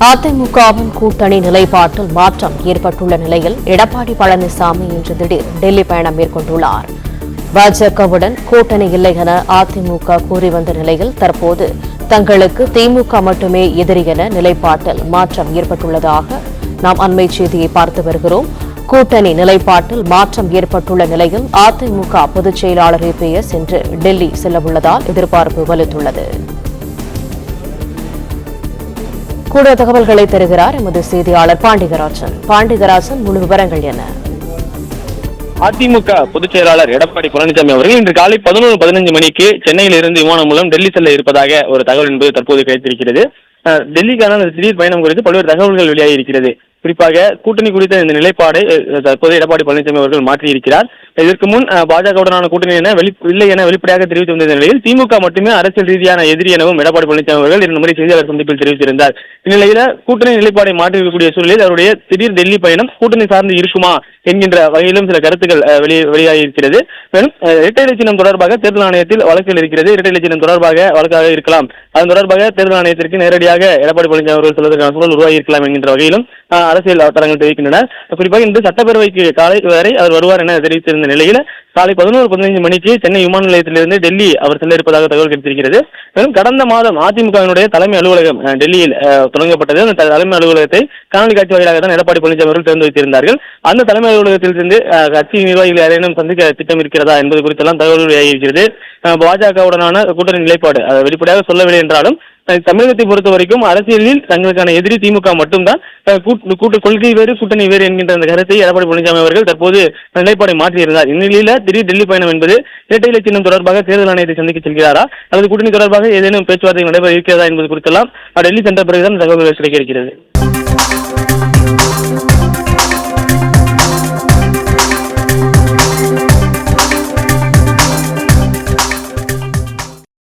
அதிமுகவின் கூட்டணி நிலைப்பாட்டில் மாற்றம் ஏற்பட்டுள்ள நிலையில் எடப்பாடி பழனிசாமி இன்று திடீர் டெல்லி பயணம் மேற்கொண்டுள்ளார். பாஜகவுடன் கூட்டணி இல்லை என அதிமுக கூறி வந்த நிலையில் தற்போது தங்களுக்கு திமுக மட்டுமே எதிரி என நிலைப்பாட்டில் மாற்றம் ஏற்பட்டுள்ளதாக நாம் அண்மை செய்தியை பார்த்து வருகிறோம். கூட்டணி நிலைப்பாட்டில் மாற்றம் ஏற்பட்டுள்ள நிலையில் அதிமுக பொதுச் செயலாளர் EPS இன்று டெல்லி செல்லவுள்ளதால் எதிர்பார்ப்பு வலுத்துள்ளது. கூடுதல் தகவல்களை தருகிறார் எமது செய்தியாளர் பாண்டிகராஜன். முழு விவரங்கள் என்ன? அதிமுக பொதுச் செயலாளர் எடப்பாடி பழனிசாமி அவர்கள் இன்று காலை 11:15 மணிக்கு சென்னையில் இருந்து விமானம் மூலம் டெல்லி செல்ல இருப்பதாக ஒரு தகவல் என்பது தற்போது கிடைத்திருக்கிறது. டெல்லிக்கான திடீர் பயணம் குறித்து பல்வேறு தகவல்கள் வெளியாகி இருக்கிறது. குறிப்பாக கூட்டணி குறித்த இந்த நிலைப்பாடை தற்போது எடப்பாடி பழனிசாமி அவர்கள் மாற்றியிருக்கிறார். இதற்கு முன் பாஜகவுடனான கூட்டணி இல்லை என வெளிப்படையாக தெரிவித்து வந்த நிலையில் திமுக மட்டுமே அரசியல் ரீதியான எதிரி எனவும் எடப்பாடி பழனிசாமி அவர்கள் இந்த முறை செய்தியாளர் சந்திப்பில் தெரிவித்திருந்தார். இந்நிலையில கூட்டணி நிலைப்பாடை மாற்றியிருக்கக்கூடிய சூழலில் அவருடைய திடீர் டெல்லி பயணம் கூட்டணி சார்ந்து இருக்குமா என்கின்ற வகையிலும் சில கருத்துக்கள் வெளியாகியிருக்கிறது. மேலும் இரட்டை இலை சின்னம் தொடர்பாக தேர்தல் ஆணையத்தில் வழக்குகள் இருக்கிறது. இரட்டை இலை சின்னம் தொடர்பாக வழக்காக இருக்கலாம். அதன் தொடர்பாக தேர்தல் ஆணையத்திற்கு நேரடியாக எடப்பாடி பழனிசாமி அவர்கள் செல்வதற்கான சூழல் உருவாகி இருக்கலாம் என்கின்ற வகையிலும் அரசியல் வட்டாரங்கள் தெரிவிக்கின்றன. குறிப்பாக இன்று சட்டப்பேரவைக்கு காலை வரை அவர் வருவார் என தெரிவித்திருந்த நிலையில் காலை 11:15 மணிக்கு சென்னை விமான நிலையத்திலிருந்து டெல்லி அவர் செல்ல இருப்பதாக தகவல் கிடைத்திருக்கிறது. மேலும் கடந்த மாதம் அதிமுகவினுடைய தலைமை அலுவலகம் டெல்லியில் தொடங்கப்பட்டது. அந்த தலைமை அலுவலகத்தை காணொலி காட்சி வாயிலாக தான் எடப்பாடி பழனிசாமி அவர்கள் திறந்து வைத்திருந்தார்கள். அந்த தலைமை அலுவலகத்திலிருந்து கட்சி நிர்வாகிகள் யாரேனும் சந்திக்க திட்டம் இருக்கிறதா என்பது குறித்தெல்லாம் தகவல்கள் வெளியாகியிருக்கிறது. பாஜகவுடனான கூட்டணி நிலைப்பாடு வெளிப்படையாக சொல்லவில்லை என்றாலும் தமிழகத்தை பொறுத்த வரைக்கும் அரசியலில் தங்களுக்கான எதிரி திமுக மட்டும்தான். கொள்கை வேறு கூட்டணி வேறு என்கின்ற அந்த கருத்தை எடப்பாடி பழனிசாமி அவர்கள் தற்போது நிலைப்பாடை மாற்றியிருந்தார். இந்நிலையில திடீர் டெல்லி பயணம் என்பது இரட்டை இலை சின்னம் தொடர்பாக தேர்தல் ஆணையத்தை சந்திக்க செல்கிறாரா அல்லது கூட்டணி தொடர்பாக ஏதேனும் பேச்சுவார்த்தை நடைபெற இருக்கிறதா என்பது குறித்தெல்லாம் டெல்லி சென்ற பிறகுதான் தகவல்கள் கிடைக்க இருக்கிறது.